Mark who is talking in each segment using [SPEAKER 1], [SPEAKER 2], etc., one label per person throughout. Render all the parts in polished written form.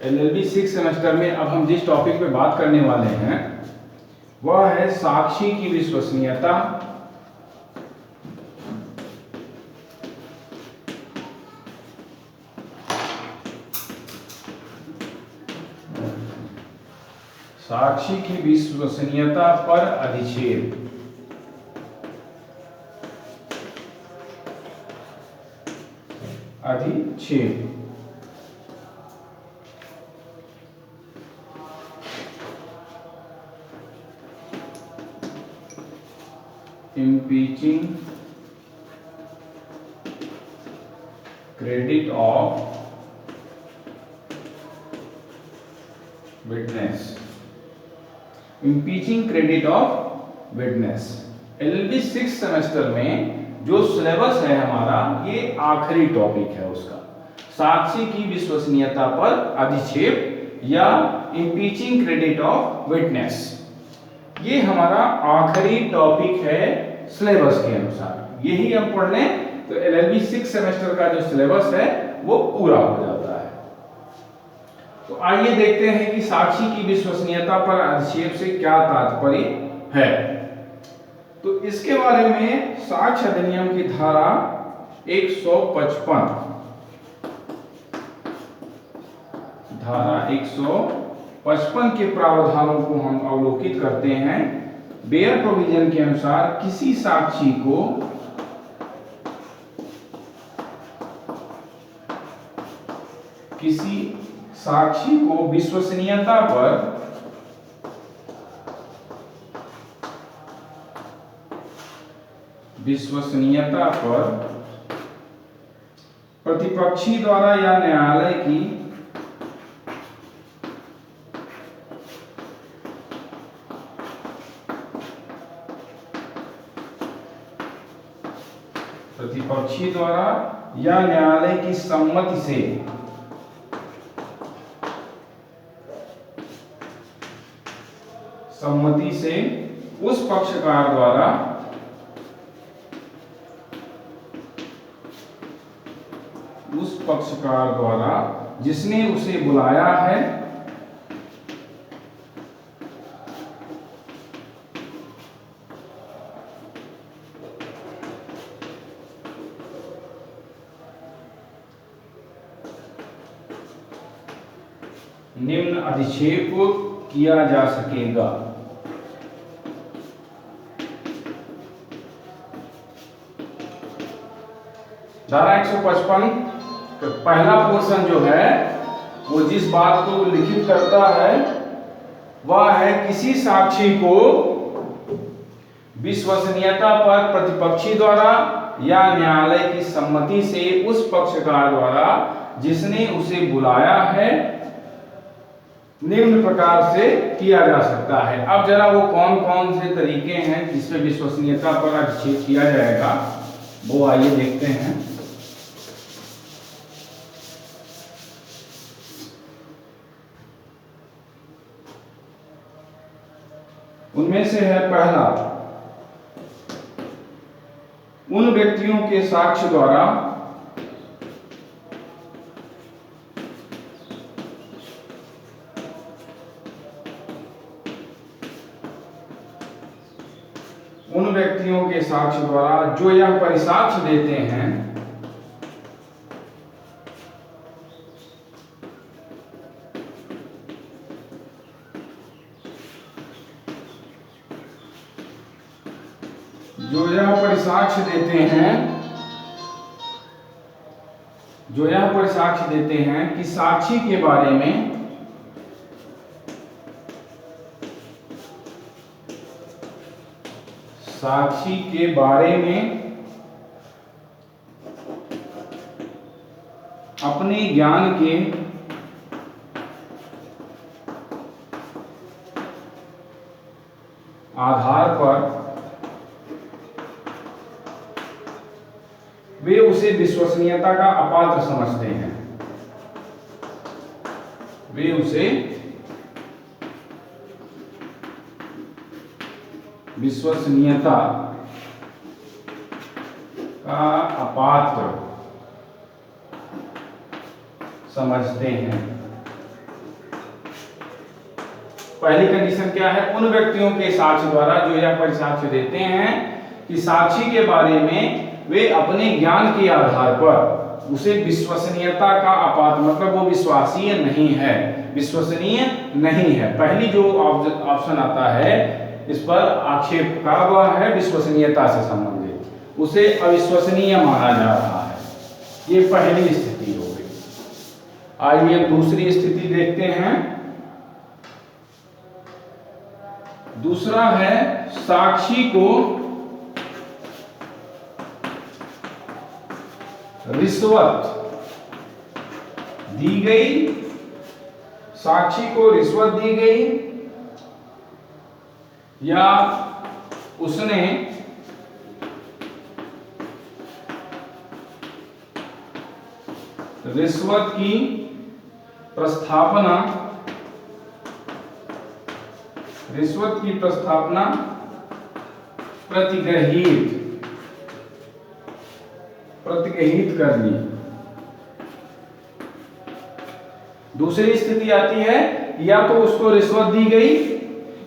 [SPEAKER 1] LLB 6 semester में अब हम जिस टॉपिक पे बात करने वाले हैं वह है साक्षी की विश्वसनीयता, साक्षी की विश्वसनीयता पर अधिक्षेप। Impeaching credit of witness। Impeaching credit of witness LLB 6 semester में जो सिलेबस है हमारा, ये आखिरी टॉपिक है उसका, साक्षी की विश्वसनीयता पर अधिक्षेप या इम्पीचिंग क्रेडिट ऑफ विटनेस। ये हमारा आखिरी टॉपिक है सिलेबस के अनुसार। यही हम पढ़ लें तो एलएलबी 6 सेमेस्टर का जो सिलेबस है वो पूरा हो जाता है। तो आइए देखते हैं कि साक्षी की विश्वसनीयता पर अधिक्षेप से क्या तात्पर्य है। तो इसके बारे में साक्ष्य अधिनियम की धारा 155 के प्रावधानों को हम अवलोकित करते हैं। बेयर प्रोविजन के अनुसार किसी साक्षी को विश्वसनीयता पर प्रतिपक्षी द्वारा या न्यायालय की सम्मति से उस पक्षकार द्वारा जिसने उसे बुलाया है निम्न अधिक्षेप किया जा सकेगा। धारा 155 तो पहला पोर्शन जो है वो जिस बात को लिखित करता है वह है किसी साक्षी को विश्वसनीयता पर प्रतिपक्षी द्वारा या न्यायालय की सम्मति से उस पक्षकार द्वारा जिसने उसे बुलाया है निम्न प्रकार से किया जा सकता है। अब जरा वो कौन कौन से तरीके हैं जिसपे विश्वसनीयता पर अधिक्षेप किया जाएगा वो आइए देखते हैं। उनमें से है पहला, उन व्यक्तियों के साक्ष्य द्वारा जो यह परिसाक्ष्य देते हैं कि साक्षी के बारे में अपने ज्ञान के आधार पर वे उसे विश्वसनीयता का अपात्र समझते हैं। वे उसे विश्वसनीयता का अपात्र समझते हैं। पहली कंडीशन क्या है, उन व्यक्तियों के साक्ष्य द्वारा जो यह परिसाक्ष्य देते हैं कि साक्षी के बारे में वे अपने ज्ञान के आधार पर उसे विश्वसनीयता का आपात, मतलब वो विश्वासीय नहीं है, विश्वसनीय नहीं है। पहली जो ऑप्शन आता है इस पर आक्षेप का वह है विश्वसनीयता से संबंधित, उसे अविश्वसनीय माना जा रहा है। ये पहली स्थिति हो गई। आइए दूसरी स्थिति देखते हैं। दूसरा है साक्षी को रिश्वत दी गई, साक्षी को रिश्वत दी गई या उसने रिश्वत की प्रस्तावना प्रतिग्रहित कर ली। दूसरी स्थिति आती है या तो उसको रिश्वत दी गई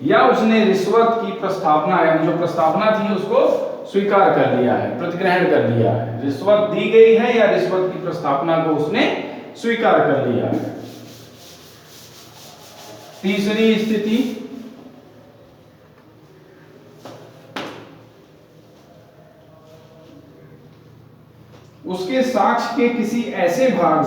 [SPEAKER 1] या उसने रिश्वत की प्रस्तावना, यानी जो प्रस्तावना थी उसको स्वीकार कर लिया है, प्रतिग्रहण कर लिया है। रिश्वत दी गई है या रिश्वत की प्रस्तावना को उसने स्वीकार कर लिया है। तीसरी स्थिति उसके साक्ष्य के किसी ऐसे भाग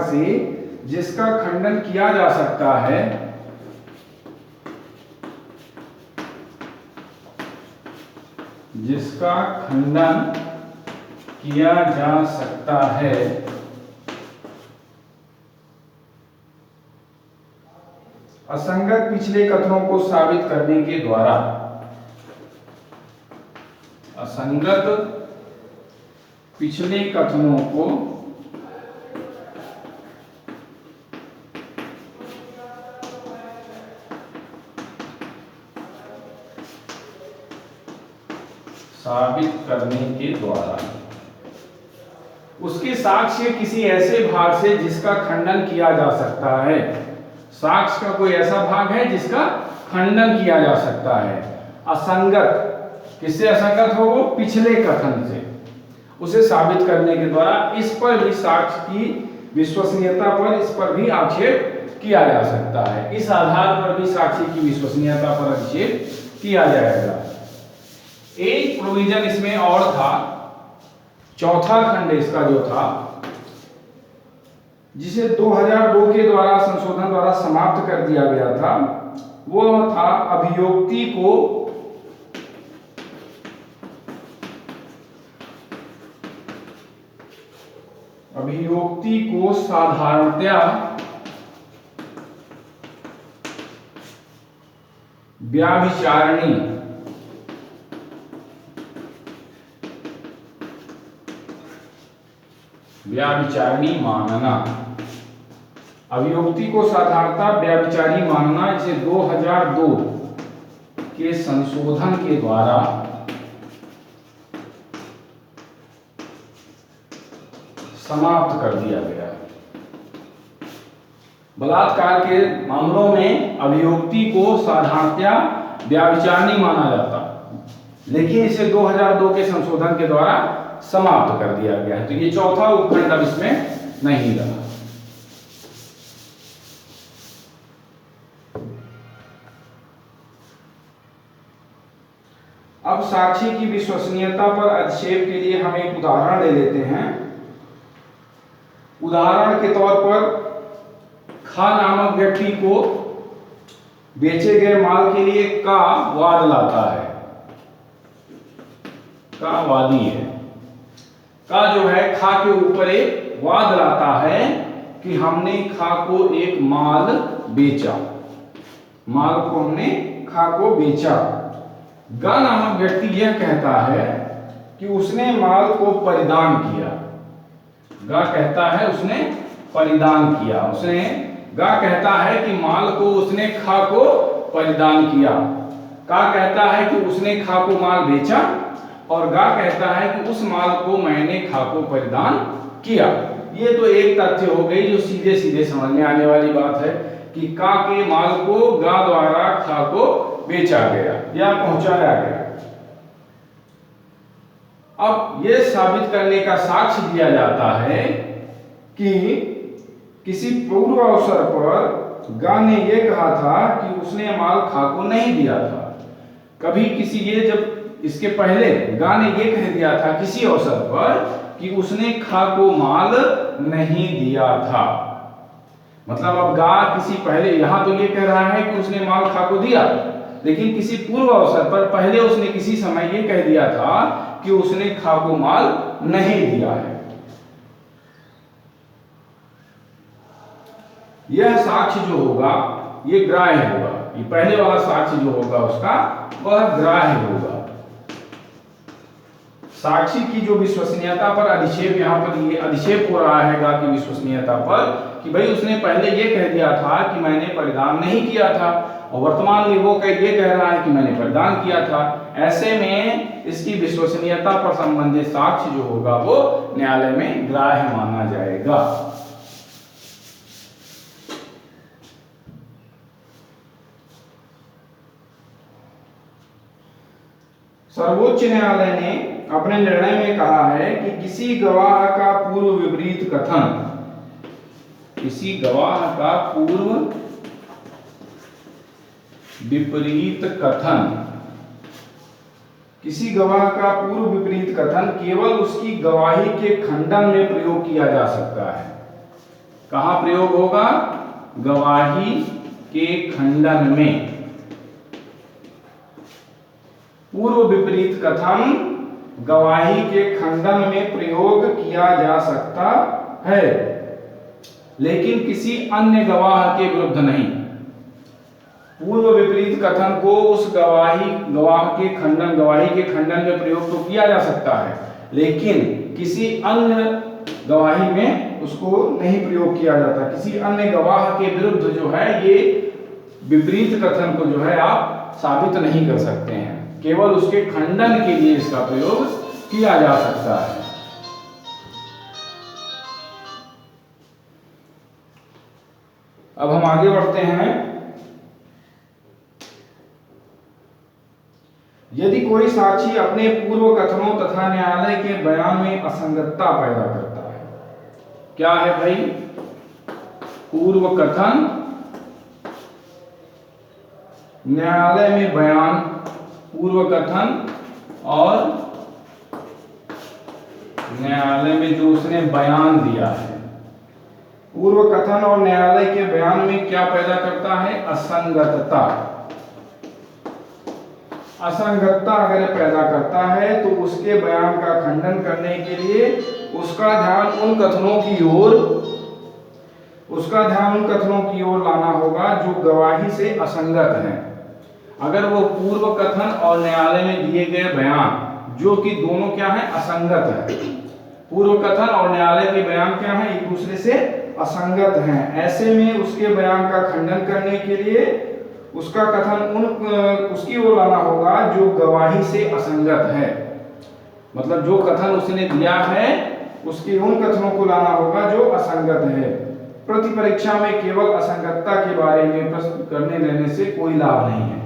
[SPEAKER 1] से जिसका खंडन किया जा सकता है, जिसका खंडन किया जा सकता है, असंगत पिछले कथनों को साबित करने के द्वारा, असंगत पिछले कथनों को साबित करने के द्वारा, उसके साक्ष्य किसी ऐसे भाग से जिसका खंडन किया जा सकता है। साक्ष्य का कोई ऐसा भाग है जिसका खंडन किया जा सकता है। असंगत, किससे असंगत हो? वो पिछले कथन से, उसे साबित करने के द्वारा। इस पर भी साक्ष्य की विश्वसनीयता पर, इस पर भी आक्षेप किया जा सकता है। इस आधार पर भी साक्ष्य की विश्वसनीयता पर आक्षेप किया जाएगा। एक प्रोविजन इसमें और था, चौथा खंड इसका जो था, जिसे 2002 के द्वारा संशोधन द्वारा समाप्त कर दिया गया था, वो था अभियोक्ति को साधारणतया व्याभिचारिणी मानना। अभियोक्ति को साधारणतः व्याभिचारी मानना, इसे 2002 के संशोधन के द्वारा समाप्त कर दिया गया। बलात्कार के मामलों में अभियोक्ति को साधारणतया व्याभिचारिणी माना जाता, लेकिन इसे 2002 के संशोधन के द्वारा समाप्त कर दिया गया है। तो ये चौथा उपखंड अब इसमें नहीं रहा। अब साक्षी की विश्वसनीयता पर अधिक्षेप के लिए हम एक उदाहरण ले लेते हैं। उदाहरण के तौर पर खा नामक व्यक्ति को बेचे गए माल के लिए का वाद लाता है। का वादी है, का जो है खा के ऊपर एक वाद लाता है कि हमने खा को एक माल बेचा, माल को हमने खा को बेचा। गा नामक व्यक्ति यह कहता है कि उसने माल को परिधान किया। गा कहता है उसने परिधान किया, उसने गा कहता है कि माल को उसने खा को परिधान किया, का कहता है कि उसने खा को माल बेचा, और गा कहता है कि उस माल को मैंने खा को परिधान किया। ये तो एक तथ्य हो गई जो सीधे सीधे समझ में आने वाली बात है कि का के माल को गा द्वारा खा को बेचा गया या पहुंचाया गया। अब यह साबित करने का साक्ष्य दिया जाता है कि किसी पूर्व अवसर पर गा ने यह कहा था कि उसने माल खा को नहीं दिया था। कभी किसी ये जब इसके पहले गा ने यह कह दिया था किसी अवसर पर कि उसने खा को माल नहीं दिया था। मतलब अब गा किसी पहले, यहां तो ये कह रहा है कि उसने माल खा को दिया, लेकिन किसी पूर्व अवसर पर पहले उसने किसी समय ये कह दिया था कि उसने खा को माल नहीं दिया है। यह साक्ष्य जो होगा ये ग्राह्य होगा, ये पहले वाला साक्ष्य जो होगा उसका वह ग्राह्य होगा। साक्षी की जो विश्वसनीयता पर अधिक्षेप, यहाँ पर ये अधिक्षेप हो रहा है गा की विश्वसनीयता पर कि भाई उसने पहले ये कह दिया था कि मैंने परिधान नहीं किया था, और वर्तमान में वो ये कह रहा है कि मैंने परिधान किया था। ऐसे में इसकी विश्वसनीयता पर संबंधित साक्ष्य जो होगा वो न्यायालय में ग्राह्य माना जाएगा। सर्वोच्च न्यायालय ने अपने निर्णय में कहा है कि किसी गवाह का पूर्व विपरीत कथन, किसी गवाह का पूर्व विपरीत कथन, किसी गवाह का पूर्व विपरीत कथन केवल उसकी गवाही के खंडन में प्रयोग किया जा सकता है। कहां प्रयोग होगा? गवाही के खंडन में। पूर्व विपरीत कथन गवाही के खंडन में प्रयोग किया जा सकता है, लेकिन किसी अन्य गवाह के विरुद्ध नहीं। पूर्व विपरीत कथन को उस गवाही के खंडन में प्रयोग तो किया जा सकता है, लेकिन किसी अन्य गवाही में उसको नहीं प्रयोग किया जाता। किसी अन्य गवाह के विरुद्ध जो है ये विपरीत कथन को जो है आप साबित नहीं कर सकते हैं, केवल उसके खंडन के लिए इसका प्रयोग किया जा सकता है। अब हम आगे बढ़ते हैं। यदि कोई साक्षी अपने पूर्व कथनों तथा न्यायालय के बयान में असंगतता पैदा करता है, क्या है भाई? पूर्व कथन, न्यायालय में बयान, पूर्व कथन और न्यायालय में जो उसने बयान दिया है। पूर्व कथन और न्यायालय के बयान में क्या पैदा करता है? असंगतता। असंगतता अगर पैदा करता है तो उसके बयान का खंडन करने के लिए उसका ध्यान उन कथनों की ओर लाना होगा जो गवाही से असंगत हैं। अगर वो पूर्व कथन और न्यायालय में दिए गए बयान जो कि दोनों क्या है? असंगत है। पूर्व कथन और न्यायालय के बयान क्या है? एक दूसरे से असंगत हैं। ऐसे में उसके बयान का खंडन करने के लिए उसका कथन उसकी ओर लाना होगा जो गवाही से असंगत है। मतलब जो कथन उसने दिया है उसके उन कथनों को लाना होगा जो असंगत है। प्रति परीक्षा में केवल असंगतता के बारे में प्रश्न करने लेने से कोई लाभ नहीं है।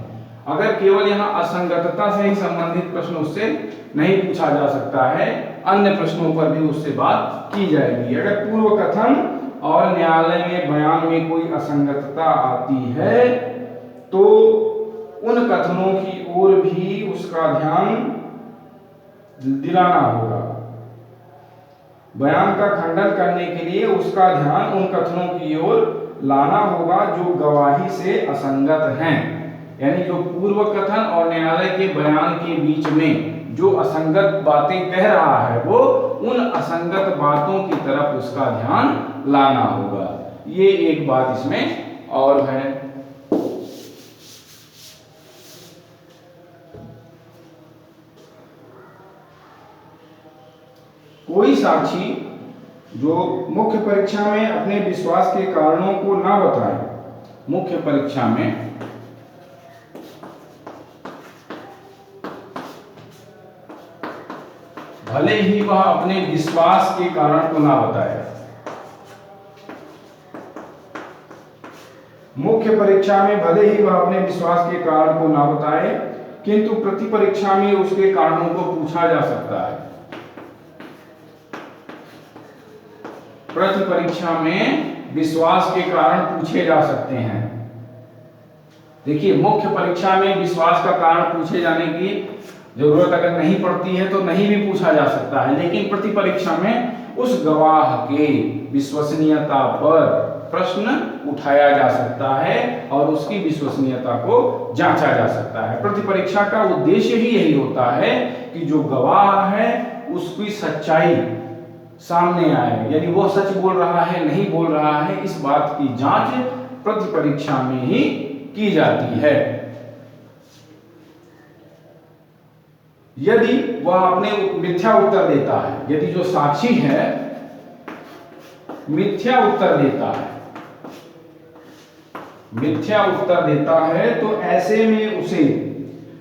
[SPEAKER 1] अगर केवल यहाँ असंगतता से ही संबंधित प्रश्न उससे नहीं पूछा जा सकता है, अन्य प्रश्नों पर भी उससे बात की जाएगी। अगर पूर्व कथन और न्यायालय में बयान में कोई असंगतता आती है तो उन कथनों की ओर भी उसका ध्यान दिलाना होगा। बयान का खंडन करने के लिए उसका ध्यान उन कथनों की ओर लाना होगा जो गवाही से असंगत हैं। यानी जो पूर्व कथन और न्यायालय के बयान के बीच में जो असंगत बातें कह रहा है वो उन असंगत बातों की तरफ उसका ध्यान लाना होगा। ये एक बात इसमें और है। कोई साक्षी
[SPEAKER 2] जो मुख्य परीक्षा में अपने विश्वास के कारणों को ना बताएं।
[SPEAKER 1] मुख्य परीक्षा में भले ही वह अपने विश्वास के कारण को ना बताए।
[SPEAKER 2] मुख्य परीक्षा में भले ही वह अपने विश्वास के कारण को ना बताए, किंतु प्रति परीक्षा में उसके कारणों को पूछा जा सकता है।
[SPEAKER 1] प्रति परीक्षा में विश्वास के कारण पूछे जा सकते हैं। देखिए, मुख्य परीक्षा में विश्वास का कारण पूछे जाने की जरूरत अगर नहीं पड़ती है तो नहीं भी पूछा जा सकता है, लेकिन प्रति परीक्षा में उस गवाह के विश्वसनीयता पर प्रश्न उठाया जा सकता है और उसकी विश्वसनीयता को जांचा जा सकता है। प्रति परीक्षा का उद्देश्य ही यही होता है कि जो गवाह है उसकी सच्चाई सामने आए, यानी वो सच बोल रहा है नहीं बोल रहा है, इस बात की जांच प्रति परीक्षा में ही की जाती है। यदि वह अपने मिथ्या उत्तर देता है, यदि जो साक्षी है मिथ्या उत्तर देता है, मिथ्या उत्तर देता है, तो ऐसे में उसे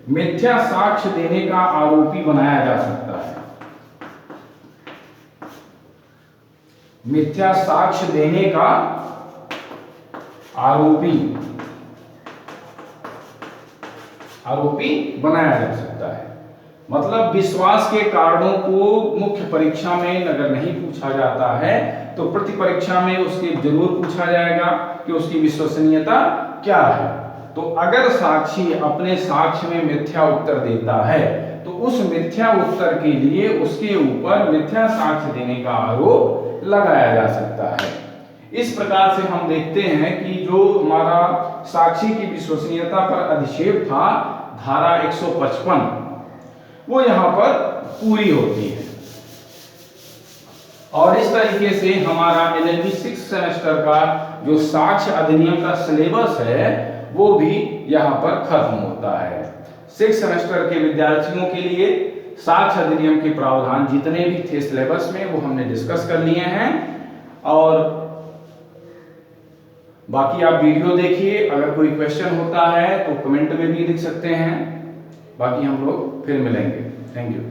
[SPEAKER 1] मिथ्या साक्ष्य देने का आरोपी बनाया जा सकता है। मिथ्या साक्ष्य देने का आरोपी बनाया जा सकता है। मतलब विश्वास के कारणों को मुख्य परीक्षा में अगर नहीं पूछा जाता है तो प्रति परीक्षा में उसके जरूर पूछा जाएगा कि उसकी विश्वसनीयता क्या है। तो अगर साक्षी अपने साक्ष्य में मिथ्या उत्तर देता है तो उस मिथ्या उत्तर के लिए उसके ऊपर मिथ्या साक्ष्य देने का आरोप लगाया जा सकता है। इस प्रकार से हम देखते हैं कि जो हमारा साक्षी की विश्वसनीयता पर अधिक्षेप था, धारा 155, वो यहां पर पूरी होती है। और इस तरीके से हमारा LLB 6 सेमेस्टर का जो साक्ष्य अधिनियम का सिलेबस है वो भी यहां पर खत्म होता है। 6 सेमेस्टर के विद्यार्थियों के लिए साक्ष्य अधिनियम के प्रावधान जितने भी थे सिलेबस में वो हमने डिस्कस कर लिए हैं। और बाकी आप वीडियो देखिए, अगर कोई क्वेश्चन होता है तो कमेंट में भी लिख सकते हैं। बाकी हम लोग फिर मिलेंगे। Thank you.